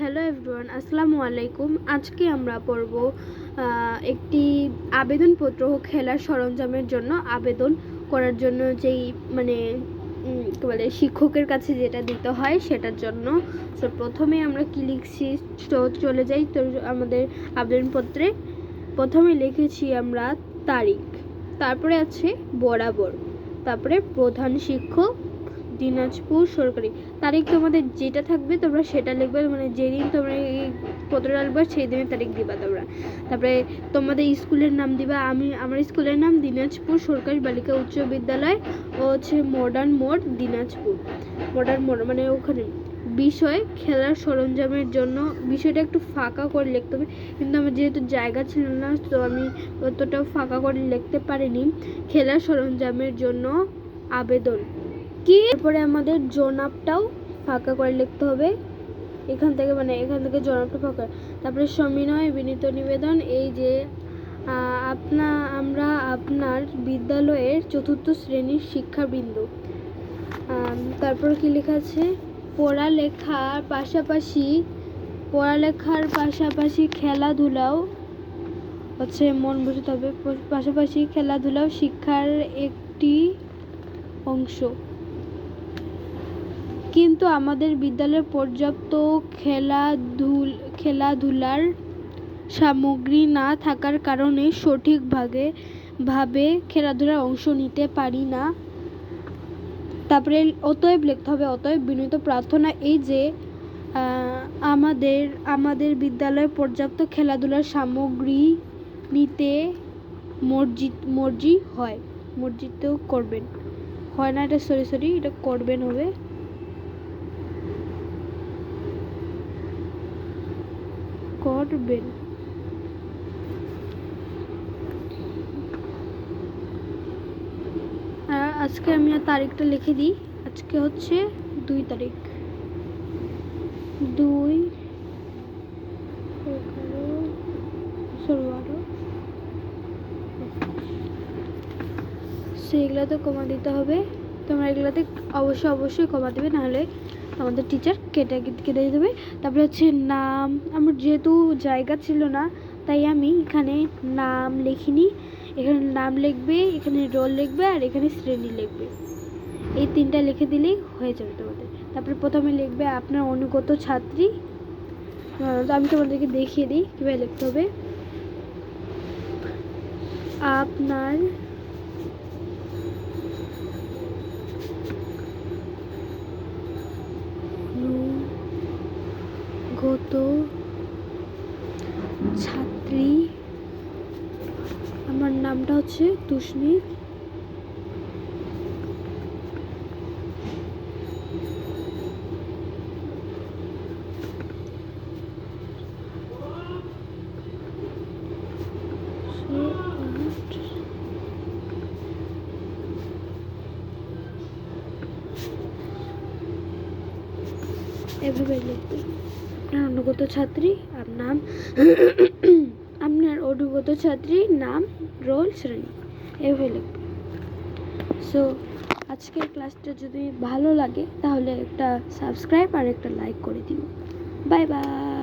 Hello everyone, আসসালামু আলাইকুম। আজকে আমরা পড়ব একটি আবেদনপত্র খেলার সরঞ্জামের জন্য আবেদন করার জন্য যেই কী বলে শিক্ষকের কাছে যেটা দিতে হয় সেটার জন্য। তো প্রথমে আমরা কি লিখছি, চলে যাই তো আমাদের আবেদনপত্রে। প্রথমে লিখেছি আমরা তারিখ, তারপরে আছে বরাবর, তারপরে প্রধান শিক্ষক দিনাজপুর সরকারি। তারিখ তোমাদের যেটা থাকবে তোমরা সেটা লিখবে, যেদিন তোমরা এই পত্রটা লিখবে সেই দিনের তারিখ দিবা তোমরা। তারপরে তোমাদের স্কুলের নাম দিবা। আমার স্কুলের নাম দিনাজপুর সরকারি বালিকা উচ্চ বিদ্যালয় ও হচ্ছে মডার্ন মোড় দিনাজপুর। মডার্ন মোড় ওখানে। বিষয় খেলার সরঞ্জামের জন্য, বিষয়টা একটু ফাঁকা করে লিখতে হবে, কিন্তু আমার যেহেতু জায়গা ছিল না তো আমি অতটাও ফাঁকা করে লিখতে পারিনি। খেলার সরঞ্জামের জন্য আবেদন কি, এরপরে আমাদের জনাবটাও ফাঁকা করে লিখতে হবে, এখান থেকে জনাবটা ফাঁকা। তারপরে সবিনয় বিনীত নিবেদন, এই যে আমরা আপনার বিদ্যালয়ের ৪র্থ শ্রেণীর শিক্ষাবৃন্দ। তারপর কি লেখা আছে, পড়ালেখার পাশাপাশি খেলাধুলাও হচ্ছে মন বসাতে হবে। পাশাপাশি খেলাধুলাও শিক্ষার একটি অংশ, কিন্তু আমাদের বিদ্যালয়ে পর্যাপ্ত খেলাধুলার সামগ্রী না থাকার কারণে সঠিকভাবে খেলাধুলার অংশ নিতে পারি না। তারপরে অতএব লিখতে হবে, অতএব বিনীত প্রার্থনা এই যে আমাদের বিদ্যালয়ে পর্যাপ্ত খেলাধুলার সামগ্রী নিতে মর্জি হয়। মর্জিতেও করবেন হয় না, এটা সরি এটা করবেন হবে। করবেন। আর আজকে আমি তারিখটা লিখে দিই। আজকে হচ্ছে 2 তারিখ, 2/11/16। সেগুলোতে কমা দিতে হবে। তোমরা এগুলোতে অবশ্যই কমা দেবে, নাহলে আমাদের টিচার কেটে দেবে। তারপরে হচ্ছে নাম, আমার যেহেতু জায়গা ছিল না তাই আমি এখানে নাম লিখিনি। এখানে নাম লিখবে, এখানে রোল লিখবে, আর এখানে শ্রেণী লিখবে। এই 3টা লিখে দিলেই হয়ে যাবে তোমাদের। তারপরে প্রথমে লিখবে আপনার অনুগত ছাত্রী। তো আমি তোমাদেরকে দেখিয়ে দিই কীভাবে লিখতে হবে। আপনার অনুগত ছাত্রী, আমার নামটা হচ্ছে তুষ্মি। এভাবে লিখবে, আপনার অনুগত ছাত্রী নাম, রোল, শ্রেণী, এভাবে লিখবে। সো আজকের ক্লাসটা যদি ভালো লাগে তাহলে একটা সাবস্ক্রাইব আর একটা লাইক করে দিও। Bye bye.